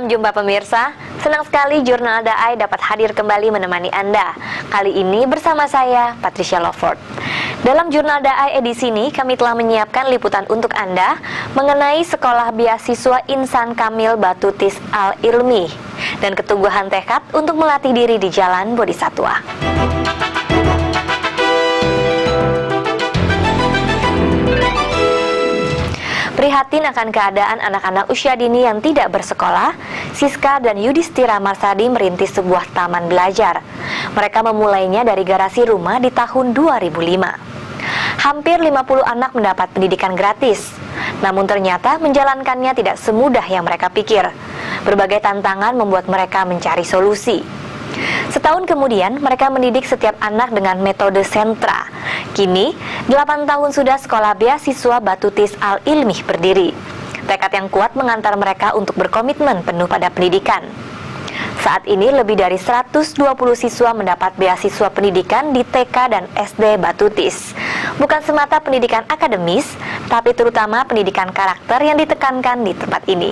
Salam jumpa pemirsa, senang sekali Jurnal Daai dapat hadir kembali menemani Anda. Kali ini bersama saya, Patricia Lovford. Dalam Jurnal Daai edisi ini, kami telah menyiapkan liputan untuk Anda mengenai Sekolah Beasiswa Insan Kamil Batutis Al-Ilmi dan keteguhan tekad untuk melatih diri di jalan Bodhisatwa. Prihatin akan keadaan anak-anak usia dini yang tidak bersekolah, Siska dan Yudhistira Marsadi merintis sebuah taman belajar. Mereka memulainya dari garasi rumah di tahun 2005. Hampir 50 anak mendapat pendidikan gratis. Namun ternyata menjalankannya tidak semudah yang mereka pikir. Berbagai tantangan membuat mereka mencari solusi. Setahun kemudian, mereka mendidik setiap anak dengan metode sentra. Kini, 8 tahun sudah Sekolah Beasiswa Batutis Al-Ilmi berdiri. Tekad yang kuat mengantar mereka untuk berkomitmen penuh pada pendidikan. Saat ini, lebih dari 120 siswa mendapat beasiswa pendidikan di TK dan SD Batutis. Bukan semata pendidikan akademis, tapi terutama pendidikan karakter yang ditekankan di tempat ini.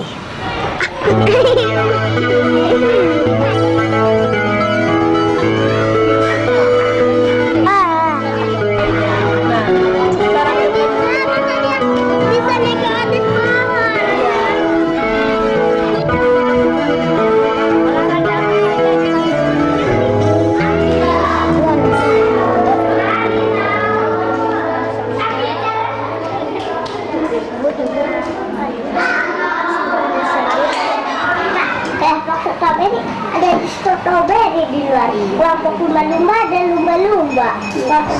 Strawberry di luar. Kelompok lumba-lumba ada lumba-lumba.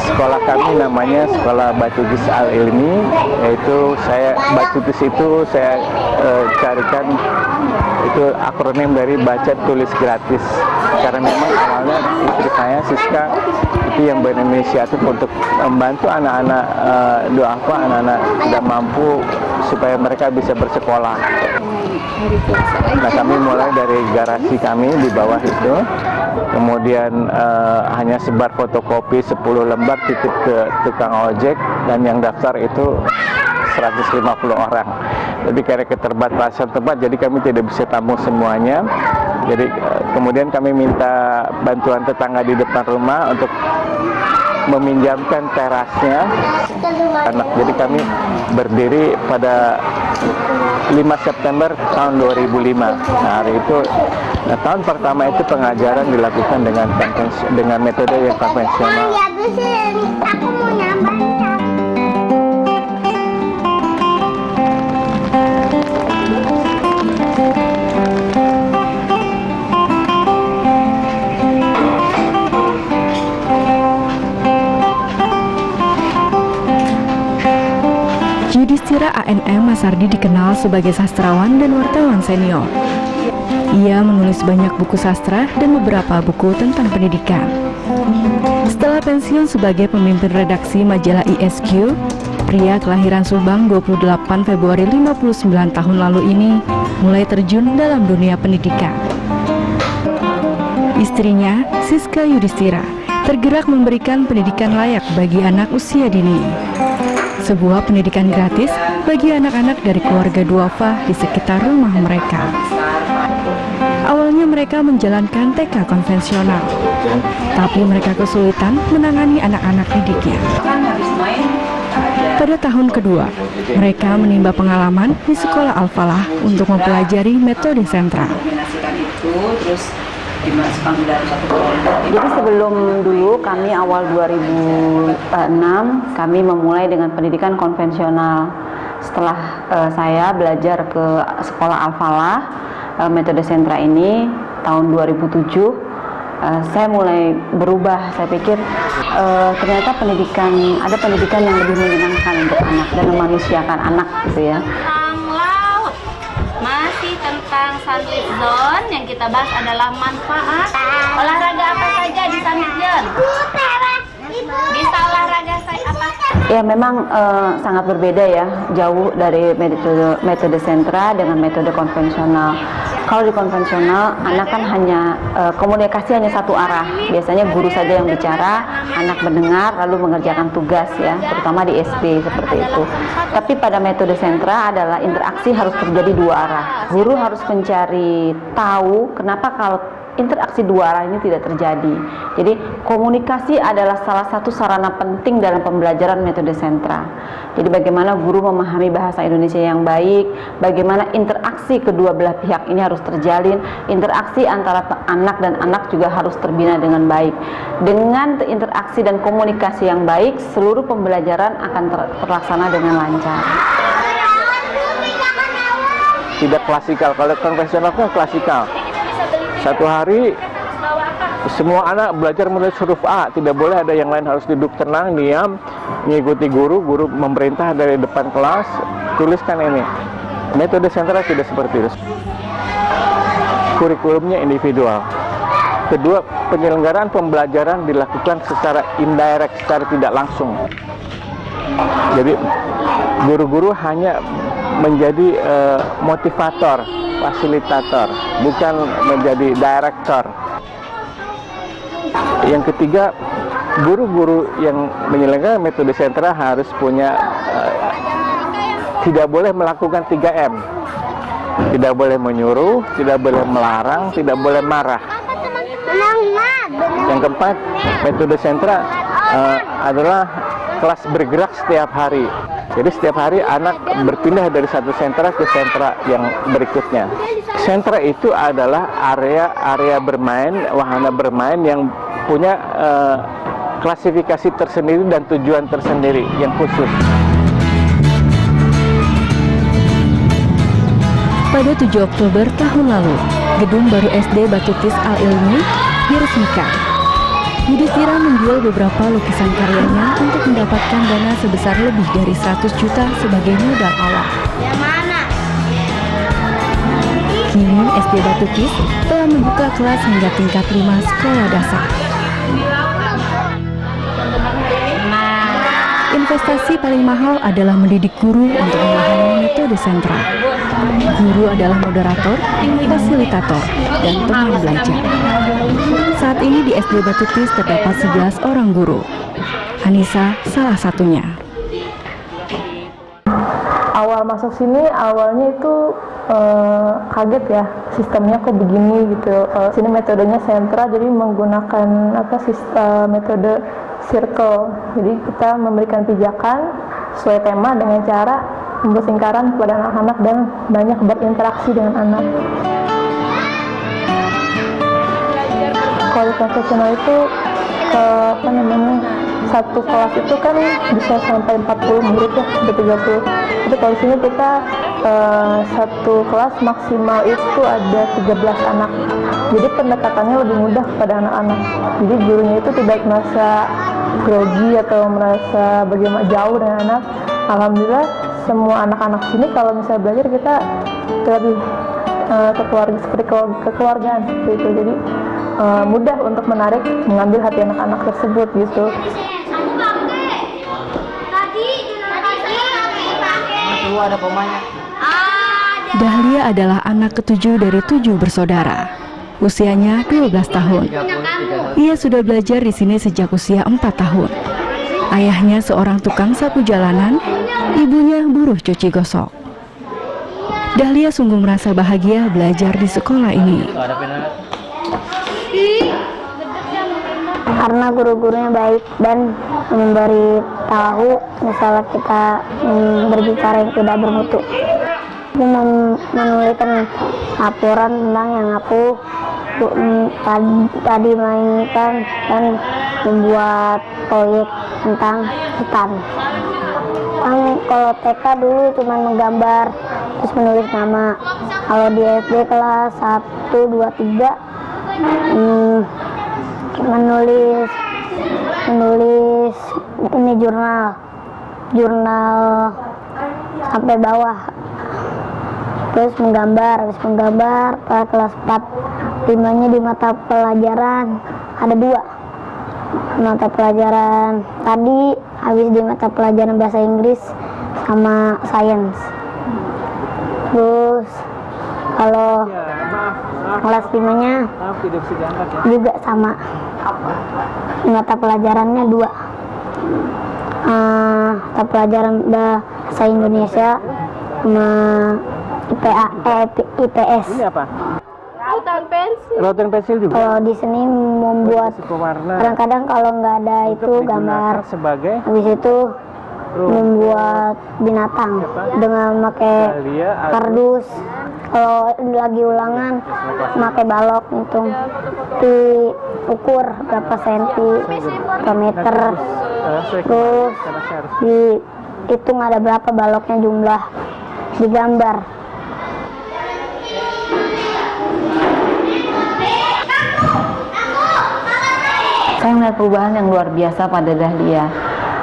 Sekolah kami namanya Sekolah Batutis Al-Ilmi, yaitu Batutis itu saya carikan itu akronim dari baca tulis gratis. Karena memang awalnya istri saya Siska itu yang berinisiatif untuk membantu anak-anak anak-anak tidak mampu supaya mereka bisa bersekolah. Nah, kami mulai dari garasi kami di bawah itu, kemudian hanya sebar fotokopi 10 lembar titip ke tukang ojek, dan yang daftar itu 150 orang. Jadi karena keterbatasan tempat, jadi kami tidak bisa tampung semuanya. Jadi kemudian kami minta bantuan tetangga di depan rumah untuk meminjamkan terasnya anak. Jadi kami berdiri pada 5 September tahun 2005. Nah, hari itu, tahun pertama itu pengajaran dilakukan dengan metode yang konvensional. Aku mau nambah. Yudhistira A.N.M. Marsadi dikenal sebagai sastrawan dan wartawan senior. Ia menulis banyak buku sastra dan beberapa buku tentang pendidikan. Setelah pensiun sebagai pemimpin redaksi majalah ISQ, pria kelahiran Subang 28 Februari 59 tahun lalu ini mulai terjun dalam dunia pendidikan. Istrinya, Siska Yudhistira, tergerak memberikan pendidikan layak bagi anak usia dini. Sebuah pendidikan gratis bagi anak-anak dari keluarga duafa di sekitar rumah mereka. Awalnya mereka menjalankan TK konvensional, tapi mereka kesulitan menangani anak-anak didiknya. Pada tahun kedua, mereka menimba pengalaman di Sekolah Al-Falah untuk mempelajari metode sentra. Jadi sebelum dulu kami awal 2006 kami memulai dengan pendidikan konvensional. Setelah saya belajar ke Sekolah Al-Falah metode sentra ini tahun 2007, saya mulai berubah. Saya pikir ternyata ada pendidikan yang lebih menyenangkan untuk anak dan memanusiakan anak gitu ya. Tentang Sunlit Zone yang kita bahas adalah manfaat olahraga apa saja di Sunlit Zone. Bisa olahraga apa? Ya memang sangat berbeda ya, jauh dari metode sentra dengan metode konvensional. Kalau di konvensional, anak kan hanya komunikasi hanya satu arah. Biasanya guru saja yang bicara, anak mendengar lalu mengerjakan tugas ya, terutama di SD seperti itu. Tapi pada metode sentra adalah interaksi harus terjadi dua arah. Guru harus mencari tahu kenapa kalau interaksi dua arah ini tidak terjadi. Jadi komunikasi adalah salah satu sarana penting dalam pembelajaran metode sentra. Jadi bagaimana guru memahami bahasa Indonesia yang baik, bagaimana interaksi kedua belah pihak ini harus terjalin, interaksi antara anak dan anak juga harus terbina dengan baik. Dengan interaksi dan komunikasi yang baik, seluruh pembelajaran akan terlaksana dengan lancar. Tidak klasikal, kalau konvensional kan klasikal. Satu hari semua anak belajar menulis huruf A, tidak boleh ada yang lain, harus duduk tenang, diam, mengikuti guru memerintah dari depan kelas, tuliskan ini. Metode sentra tidak seperti itu. Kurikulumnya individual. Kedua, penyelenggaraan pembelajaran dilakukan secara indirect, secara tidak langsung. Jadi guru-guru hanya menjadi motivator, fasilitator, bukan menjadi direktur. Yang ketiga, guru-guru yang menyelenggarakan metode sentra harus punya tidak boleh melakukan 3M. Tidak boleh menyuruh, tidak boleh melarang, tidak boleh marah. Yang keempat, metode sentra adalah kelas bergerak setiap hari. Jadi setiap hari anak berpindah dari satu sentra ke sentra yang berikutnya. Sentra itu adalah area bermain, wahana bermain yang punya klasifikasi tersendiri dan tujuan tersendiri yang khusus. Pada 7 Oktober tahun lalu, gedung baru SD Batutis Al-Ilmi diresmikan. Yudhistira menjual beberapa lukisan karyanya untuk mendapatkan dana sebesar lebih dari 100 juta sebagai modal awal. Kini SD Batutis telah membuka kelas hingga tingkat 5 sekolah dasar. Investasi paling mahal adalah mendidik guru untuk memahami metode sentra. Guru adalah moderator, fasilitator, dan teman belajar. Saat ini di SD Batutis terdapat 11 orang guru. Anissa salah satunya. Awal masuk sini, awalnya itu kaget ya, sistemnya kok begini gitu. Sini metodenya sentra, jadi menggunakan metode circle. Jadi kita memberikan pijakan sesuai tema dengan cara membuat lingkaran kepada anak-anak dan banyak berinteraksi dengan anak. Kalau konvensional itu satu kelas itu kan bisa sampai 40 murid ya, sampai 30. Tapi kalau di sini kita satu kelas maksimal itu ada 13 anak. Jadi pendekatannya lebih mudah kepada anak-anak. Jadi gurunya itu tidak merasa grogi atau merasa bagaimana jauh dengan anak. Alhamdulillah semua anak-anak sini kalau misalnya belajar kita lebih seperti kekeluargaan seperti itu. Jadi mudah untuk menarik, mengambil hati anak-anak tersebut gitu. Dahlia adalah anak ketujuh dari 7 bersaudara. Usianya 12 tahun. Ia sudah belajar di sini sejak usia 4 tahun. Ayahnya seorang tukang sapu jalanan, ibunya buruh cuci gosok. Dahlia sungguh merasa bahagia belajar di sekolah ini. Karena guru-gurunya baik dan memberi tahu misalnya kita berbicara yang tidak bermutu. Aku menuliskan laporan tentang yang aku tadi mainkan dan membuat proyek tentang hutan. Kalau TK dulu cuma menggambar terus menulis nama. Kalau di SD kelas 1, 2, 3 menulis ini jurnal sampai bawah, terus menggambar pada kelas 4. 5-nya di mata pelajaran ada 2 mata pelajaran. Tadi habis di mata pelajaran bahasa Inggris sama sains. Terus kalau Kelas 5-nya juga sama. Mata pelajarannya 2. Mata pelajaran bahasa Indonesia sama IPS. Ini apa? Rautan pensil juga. Kalau di seni membuat kadang-kadang kalau nggak ada itu gambar. Sebagai Habis itu membuat binatang dengan pakai kardus. Kalau lagi ulangan pakai balok hitung diukur berapa senti per meter, terus dihitung ada berapa baloknya jumlah, digambar. Saya melihat perubahan yang luar biasa pada Dahlia.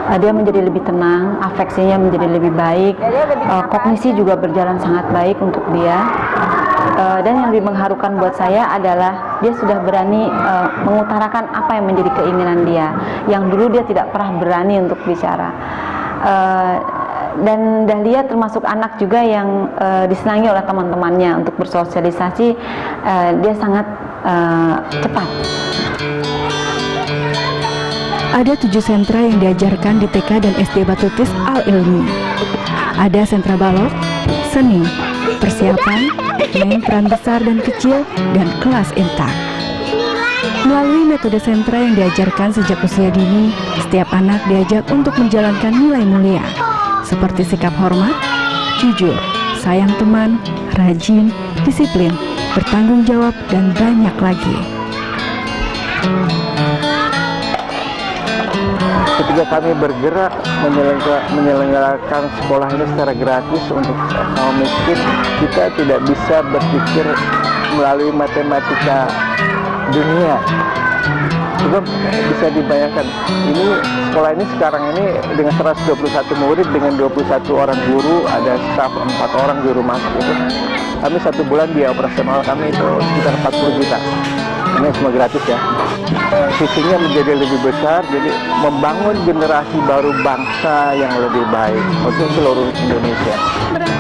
Dia menjadi lebih tenang, afeksinya menjadi lebih baik, kognisi juga berjalan sangat baik untuk dia. Dan yang lebih mengharukan buat saya adalah dia sudah berani mengutarakan apa yang menjadi keinginan dia, yang dulu dia tidak pernah berani untuk bicara. Dan Dahlia termasuk anak juga yang disenangi oleh teman-temannya untuk bersosialisasi. Dia sangat cepat. Ada 7 sentra yang diajarkan di TK dan SD Batutis Al-Ilmi. Ada sentra balok, seni, persiapan, main peran besar dan kecil, dan kelas intak. Melalui metode sentra yang diajarkan sejak usia dini, setiap anak diajak untuk menjalankan nilai mulia, seperti sikap hormat, jujur, sayang teman, rajin, disiplin, bertanggung jawab, dan banyak lagi. Ketika kami bergerak menyelenggarakan sekolah ini secara gratis untuk kaum miskin, kita tidak bisa berpikir melalui matematika dunia. Juga bisa dibayangkan, ini sekolah ini sekarang ini dengan 121 murid dengan 21 orang guru, ada staf 4 orang juru masak itu. Kami 1 bulan biaya operasional kami itu sekitar 40 juta. Ini semua gratis ya. Visinya menjadi lebih besar, jadi membangun generasi baru bangsa yang lebih baik untuk seluruh Indonesia.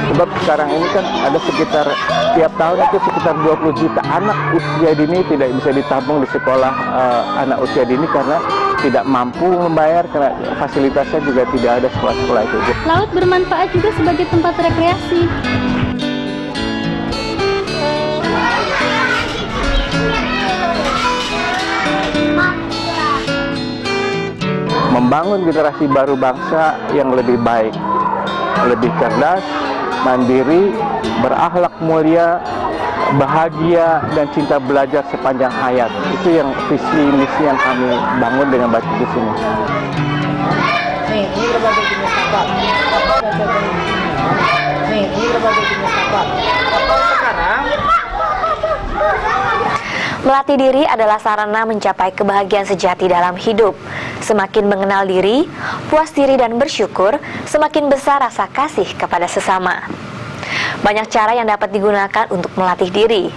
Sebab sekarang ini kan ada sekitar tiap tahun itu sekitar 20 juta anak usia dini tidak bisa ditampung di sekolah anak usia dini karena tidak mampu membayar, karena fasilitasnya juga tidak ada sekolah-sekolah itu. Laut bermanfaat juga sebagai tempat rekreasi. Membangun generasi baru bangsa yang lebih baik, lebih cerdas, mandiri, berakhlak mulia, bahagia, dan cinta belajar sepanjang hayat. Itu yang visi misi yang kami bangun dengan Batutis ini. Ini berbagai jenis kapal. Ini berbagai jenis kapal. Kapal sekarang. Melatih diri adalah sarana mencapai kebahagiaan sejati dalam hidup. Semakin mengenal diri, puas diri dan bersyukur, semakin besar rasa kasih kepada sesama. Banyak cara yang dapat digunakan untuk melatih diri.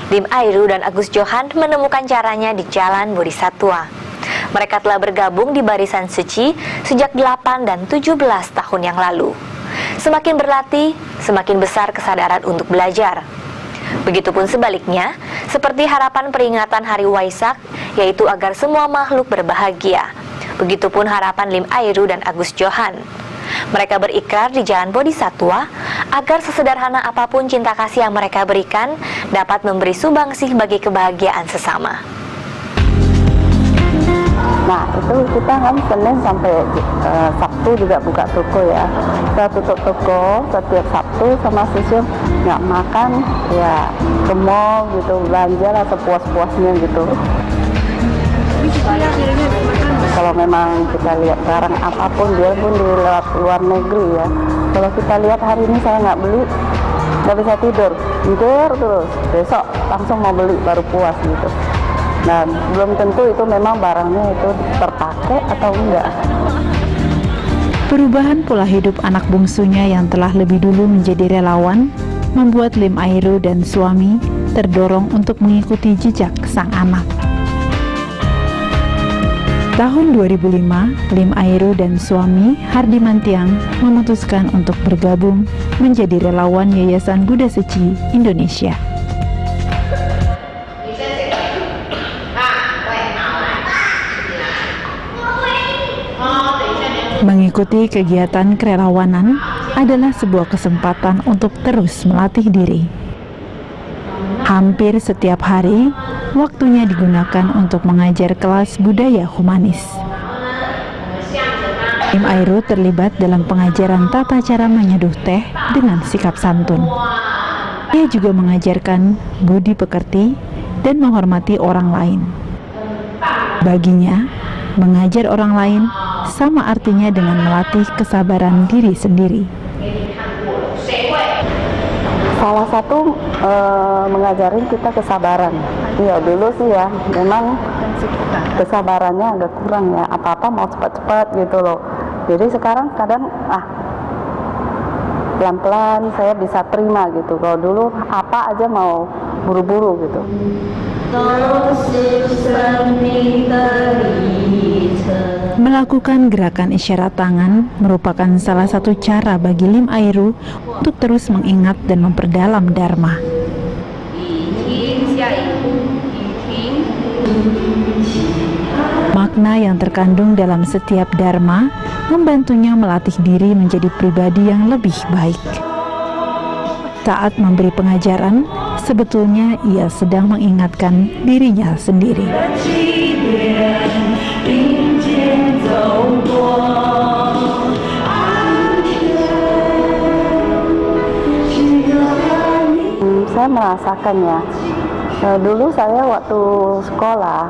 Lim Airu dan Agus Johan menemukan caranya di Jalan Bodhisatwa. Mereka telah bergabung di barisan suci sejak 8 dan 17 tahun yang lalu. Semakin berlatih, semakin besar kesadaran untuk belajar. Begitupun sebaliknya, seperti harapan peringatan Hari Waisak, yaitu agar semua makhluk berbahagia. Begitupun harapan Lim Airu dan Agus Johan. Mereka berikrar di Jalan Bodhisatwa agar sesederhana apapun cinta kasih yang mereka berikan dapat memberi sumbangsi bagi kebahagiaan sesama. Nah, itu kita kan Senin sampai Sabtu juga buka toko ya. Kita tutup toko setiap Sabtu sama Senin nggak makan, ya ke mall gitu, belanja lah sepuas-puasnya gitu. Kalau memang kita lihat barang apapun, dia pun di luar negeri ya. Kalau kita lihat hari ini saya nggak beli, nggak bisa tidur terus. Besok langsung mau beli baru puas gitu. Nah, belum tentu itu memang barangnya itu terpakai atau enggak. Perubahan pola hidup anak bungsunya yang telah lebih dulu menjadi relawan membuat Lim Airu dan suami terdorong untuk mengikuti jejak sang anak. Tahun 2005, Lim Airu dan suami Hardi Mantiang memutuskan untuk bergabung menjadi relawan Yayasan Buddha Suci Indonesia. Mengikuti kegiatan kerelawanan adalah sebuah kesempatan untuk terus melatih diri. Hampir setiap hari, waktunya digunakan untuk mengajar kelas budaya humanis. Lim Airu terlibat dalam pengajaran tata cara menyeduh teh dengan sikap santun. Ia juga mengajarkan budi pekerti dan menghormati orang lain. Baginya, mengajar orang lain sama artinya dengan melatih kesabaran diri sendiri. Salah satu mengajarin kita kesabaran. Iya dulu sih ya, memang kesabarannya agak kurang ya. Apa-apa mau cepat-cepat gitu loh. Jadi sekarang kadang pelan-pelan saya bisa terima gitu. Kalau dulu apa aja mau buru-buru gitu. Melakukan gerakan isyarat tangan merupakan salah satu cara bagi Lim Airu untuk terus mengingat dan memperdalam Dharma. Makna yang terkandung dalam setiap Dharma membantunya melatih diri menjadi pribadi yang lebih baik. Saat memberi pengajaran, sebetulnya ia sedang mengingatkan dirinya sendiri. Saya merasakannya. Dulu saya waktu sekolah,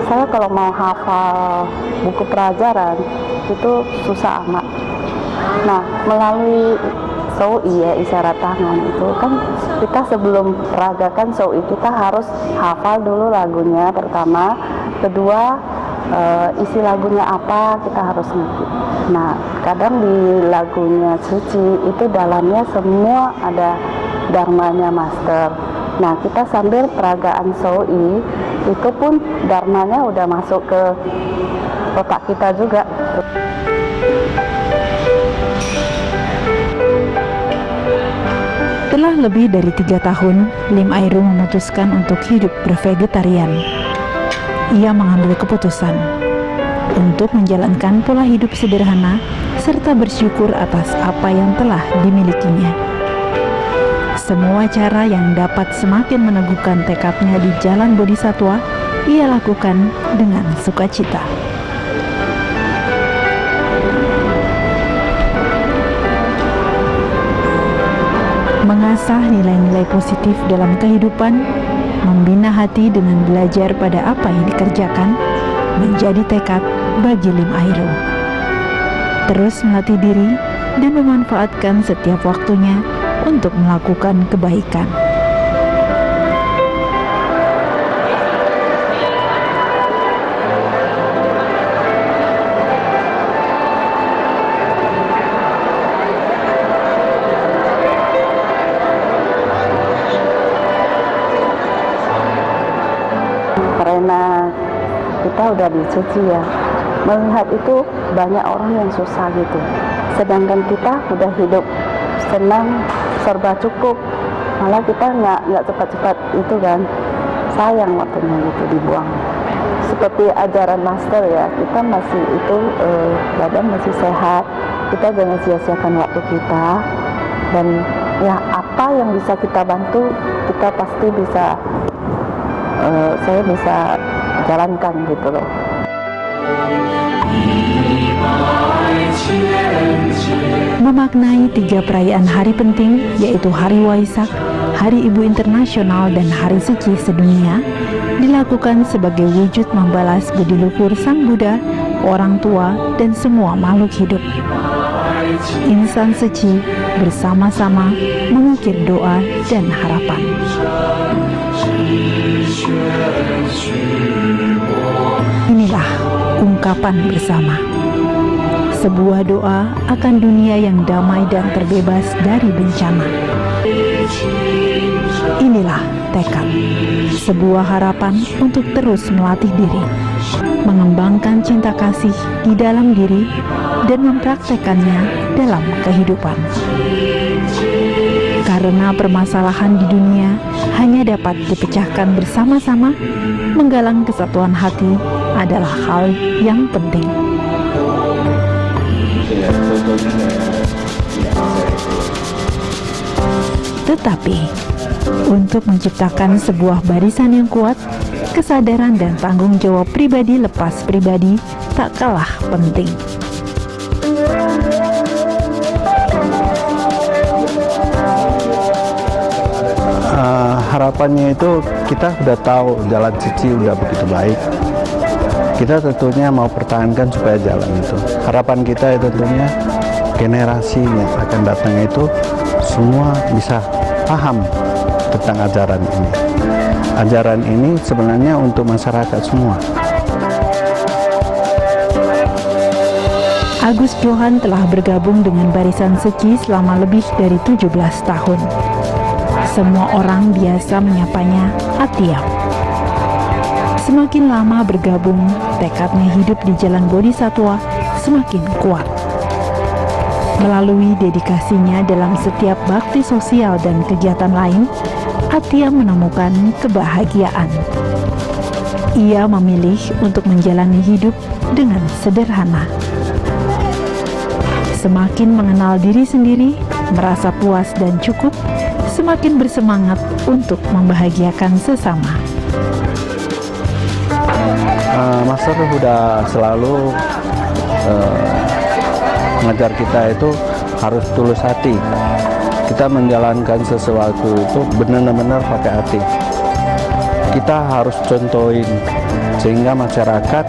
saya kalau mau hafal buku pelajaran itu susah amat. Nah, melalui So'i ya, isyarat tangan itu kan kita sebelum peragakan So'i kita harus hafal dulu lagunya pertama, kedua isi lagunya apa kita harus ngerti. Nah, kadang di lagunya suci itu dalamnya semua ada dharmanya master. Nah, kita sambil peragaan So'i itu pun dharmanya udah masuk ke otak kita juga. Setelah lebih dari 3 tahun, Lim Airu memutuskan untuk hidup bervegetarian. Ia mengambil keputusan untuk menjalankan pola hidup sederhana serta bersyukur atas apa yang telah dimilikinya. Semua cara yang dapat semakin meneguhkan tekadnya di jalan bodhisattva, ia lakukan dengan sukacita. Mengasah nilai-nilai positif dalam kehidupan, membina hati dengan belajar pada apa yang dikerjakan, menjadi tekad bagi Lim Airu. Terus melatih diri dan memanfaatkan setiap waktunya untuk melakukan kebaikan. Karena kita udah dicuci ya, melihat itu banyak orang yang susah gitu, sedangkan kita udah hidup senang, serba cukup, malah kita nggak cepat-cepat itu kan, sayang waktunya gitu dibuang. Seperti ajaran master ya, kita masih itu badan masih sehat, kita jangan sia-siakan waktu kita, dan ya apa yang bisa kita bantu kita pasti bisa, saya bisa jalankan gitu loh. Memaknai 3 perayaan hari penting, yaitu Hari Waisak, Hari Ibu Internasional, dan Hari Suci Sedunia, dilakukan sebagai wujud membalas budi luhur Sang Buddha, orang tua, dan semua makhluk hidup. Insan suci bersama-sama mengukir doa dan harapan. Inilah ungkapan bersama. Sebuah doa akan dunia yang damai dan terbebas dari bencana. Inilah tekad. Sebuah harapan untuk terus melatih diri, mengembangkan cinta kasih di dalam diri, dan mempraktekannya dalam kehidupan. Karena permasalahan di dunia hanya dapat dipecahkan bersama-sama, menggalang kesatuan hati adalah hal yang penting. Tetapi, untuk menciptakan sebuah barisan yang kuat, kesadaran dan tanggung jawab pribadi lepas pribadi tak kalah penting. Harapannya itu kita sudah tahu jalan Cici udah begitu baik. Kita tentunya mau pertahankan supaya jalan itu. Harapan kita tentunya generasi yang akan datang itu semua bisa paham tentang ajaran ini. Ajaran ini sebenarnya untuk masyarakat semua. Agus Johan telah bergabung dengan Barisan Seci selama lebih dari 17 tahun. Semua orang biasa menyapanya Atiam. Semakin lama bergabung, tekadnya hidup di jalan Bodhisatwa semakin kuat. Melalui dedikasinya dalam setiap bakti sosial dan kegiatan lain, Atiam menemukan kebahagiaan. Ia memilih untuk menjalani hidup dengan sederhana. Semakin mengenal diri sendiri, merasa puas dan cukup, semakin bersemangat untuk membahagiakan sesama. Master sudah selalu mengajar kita itu harus tulus hati. Kita menjalankan sesuatu itu benar-benar pakai hati. Kita harus contohin sehingga masyarakat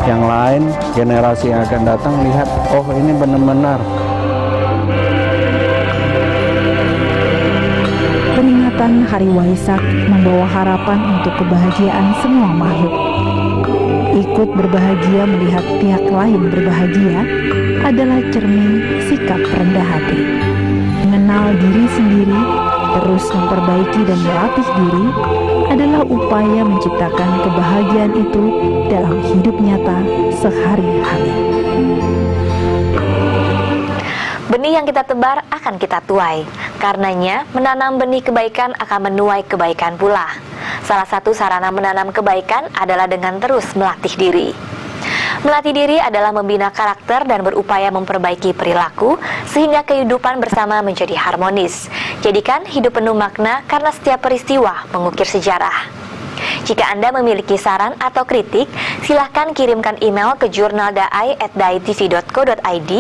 yang lain, generasi yang akan datang lihat, oh ini benar-benar. Peringatan Hari Waisak membawa harapan untuk kebahagiaan semua makhluk. Ikut berbahagia melihat pihak lain berbahagia adalah cermin sikap rendah hati. Mengenal diri sendiri, terus memperbaiki dan melatih diri adalah upaya menciptakan kebahagiaan itu dalam hidup nyata sehari-hari. Benih yang kita tebar akan kita tuai. Karenanya, menanam benih kebaikan akan menuai kebaikan pula. Salah satu sarana menanam kebaikan adalah dengan terus melatih diri. Melatih diri adalah membina karakter dan berupaya memperbaiki perilaku sehingga kehidupan bersama menjadi harmonis. Jadikan hidup penuh makna karena setiap peristiwa mengukir sejarah. Jika Anda memiliki saran atau kritik, silahkan kirimkan email ke jurnaldai@daitv.co.id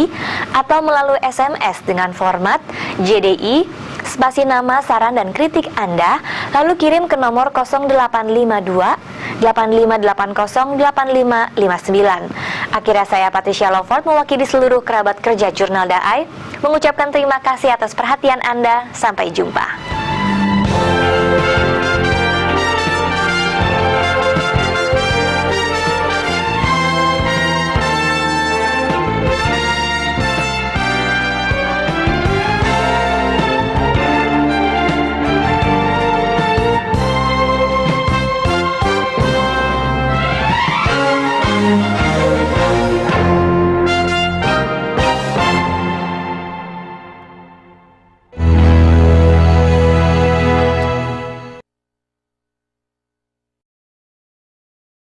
atau melalui SMS dengan format JDI spasi nama, saran, dan kritik Anda, lalu kirim ke nomor 0852 8580 8559. Akhirnya saya Patricia Lawford mewakili seluruh kerabat kerja Jurnal Daai mengucapkan terima kasih atas perhatian Anda. Sampai jumpa.